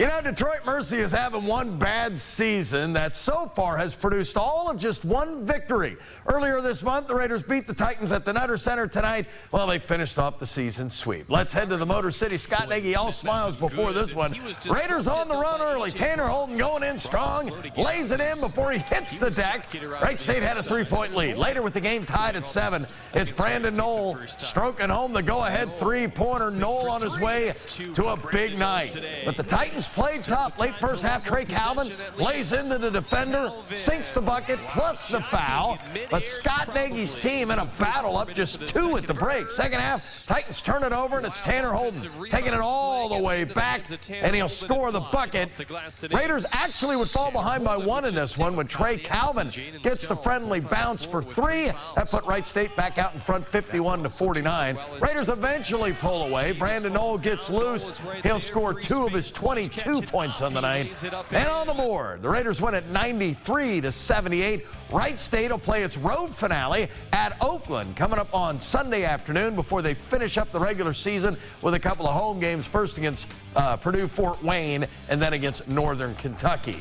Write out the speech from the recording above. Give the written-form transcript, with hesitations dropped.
You know, Detroit Mercy is having one bad season that so far has produced all of just one victory. Earlier this month, the Raiders beat the Titans at the Nutter Center. Tonight, well, they finished off the season sweep. Let's head to the Motor City. Scott Nagy all smiles before this one. Raiders on the run early. Tanner Holden going in strong, lays it in before he hits the deck. Wright State had a three-point lead. Later with the game tied at 7, it's Brandon Noel stroking home the go-ahead three-pointer. Noel on his way to a big night. But the Titans played tough. Late first half, Trey Calvin lays into the defender, sinks the bucket, plus the foul. But Scott Nagy's team in a battle up just 2 at the break. Second half, Titans turn it over, and it's Tanner Holden taking it all the way back, and he'll score the bucket. Raiders actually would fall behind by 1 in this one when Trey Calvin gets the friendly bounce for 3. That put Wright State back out in front 51-49. Raiders eventually pull away. Brandon Noel gets loose. He'll score 2 of his 22 points on the night. And on the board, the Raiders win at 93-78. Wright State will play its road finale at Oakland coming up on Sunday afternoon before they finish up the regular season with a couple of home games, first against Purdue Fort Wayne and then against Northern Kentucky.